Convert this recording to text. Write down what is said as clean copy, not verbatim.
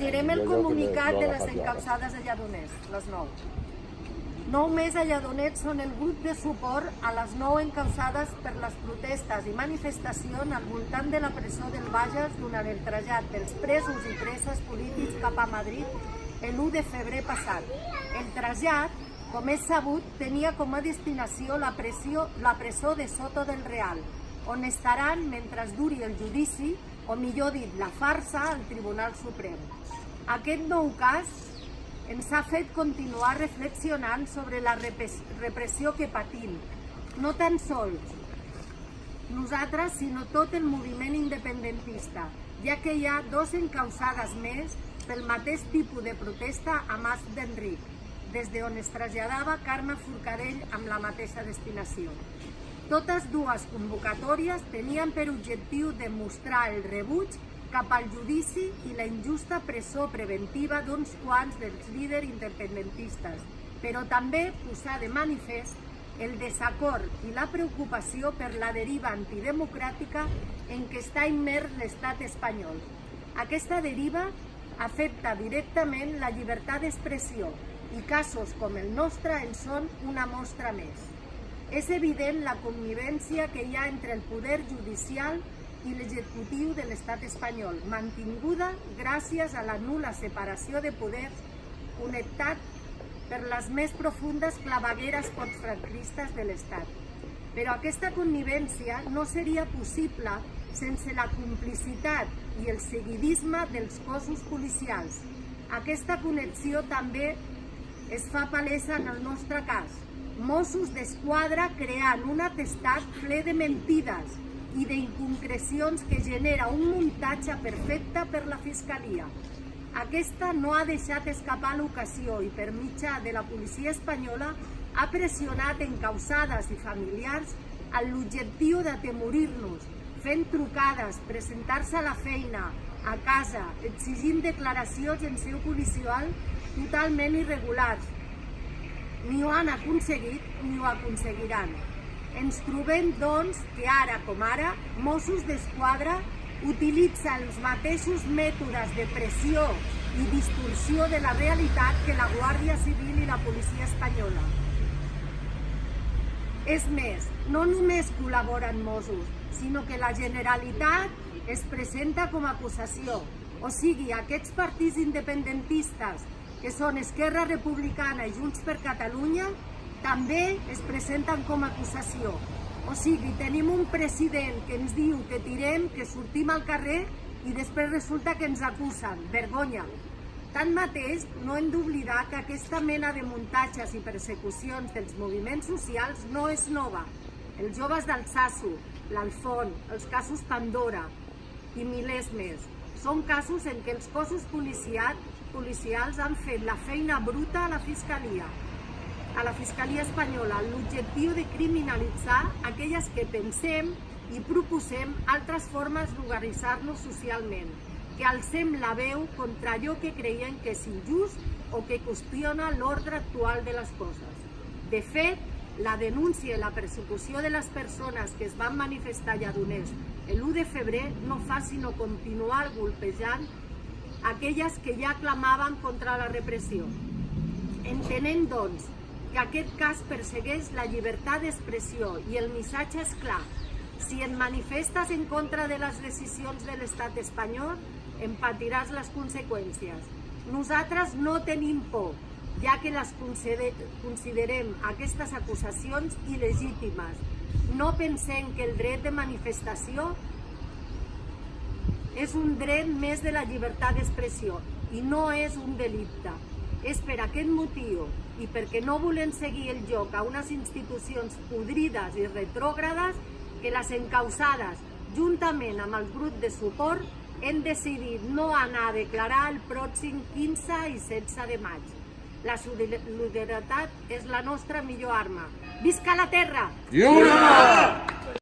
Llegirem el comunicat de les encausades a Lledoners, les 9. 9 més a Lledoners són el grup de suport a les 9 encausades per les protestes i manifestacions al voltant de la presó del Bages durant el trasllat dels presos i preses polítics cap a Madrid l'1 de febrer passat. El trasllat, com és sabut, tenia com a destinació la presó de Soto del Real, on estaran mentre duri el judici, o millor dit, la farsa al Tribunal Suprem. Aquest nou cas ens ha fet continuar reflexionant sobre la repressió que patim, no tan sols nosaltres, sinó tot el moviment independentista, ja que hi ha 2 encausades més pel mateix tipus de protesta a Mas d'Enric, des d'on es traslladava Carme Forcadell amb la mateixa destinació. Totes dues convocatòries tenien per objectiu demostrar el rebuig cap al judici i la injusta presó preventiva d'uns quants dels líders independentistes, però també posar de manifest el desacord i la preocupació per la deriva antidemocràtica en què està immers l'estat espanyol. Aquesta deriva afecta directament la llibertat d'expressió i casos com el nostre en són una mostra més. És evident la connivència que hi ha entre el poder judicial i l'executiu de l'estat espanyol, mantinguda gràcies a la nul·la separació de poders connectat per les més profundes clavegueres postfranquistes de l'estat. Però aquesta connivència no seria possible sense la complicitat i el seguidisme dels cossos policials. Aquesta connexió també es fa palesa en el nostre cas. Mossos d'Esquadra creant un atestat ple de mentides i d'inconcrecions que genera un muntatge perfecte per la Fiscalia. Aquesta no ha deixat escapar l'ocasió i per mitjà de la policia espanyola ha pressionat encausades i familiars amb l'objectiu d'atemorir-nos, fent trucades, presentar-se a la feina, a casa, exigint declaracions en seu policial totalment irregulars. Ni ho han aconseguit ni ho aconseguiran. Ens trobem, doncs, que ara com ara, Mossos d'Esquadra utilitza els mateixos mètodes de pressió i distorsió de la realitat que la Guàrdia Civil i la policia espanyola. És més, no només col·laboren Mossos, sinó que la Generalitat es presenta com a acusació. O sigui, aquests partits independentistes, que són Esquerra Republicana i Junts per Catalunya, també es presenten com a acusació. O sigui, tenim un president que ens diu que tirem, que sortim al carrer i després resulta que ens acusen. Vergonya. Tanmateix, no hem d'oblidar que aquesta mena de muntatges i persecucions dels moviments socials no és nova. Els joves d'Altsasu, l'Alfon, els casos Pandora i milers més. Són casos en què els cossos policials han fet la feina bruta a la Fiscalia espanyola, l'objectiu de criminalitzar aquelles que pensem i proposem altres formes d'organitzar-nos socialment, que alcem la veu contra allò que creiem que és injust o que qüestiona l'ordre actual de les coses. De fet, la denúncia i la persecució de les persones que es van manifestar a Lledoners l'1 de febrer no fa sinó continuar golpejant aquelles que ja clamaven contra la repressió. Entenem, doncs, que aquest cas persegueix la llibertat d'expressió i el missatge és clar. Si et manifestes en contra de les decisions de l'estat espanyol, en patiràs les conseqüències. Nosaltres no tenim por, ja que les considerem aquestes acusacions il·legítimes. No pensem que el dret de manifestació és un dret més de la llibertat d'expressió i no és un delicte. És per aquest motiu i perquè no volem seguir el joc a unes institucions podrides i retrògrades que les encausades, juntament amb el grup de suport, hem decidit no anar a declarar el pròxim 15 i 16 de maig. La solidaritat és la nostra millor arma. Visca la terra! Lliure!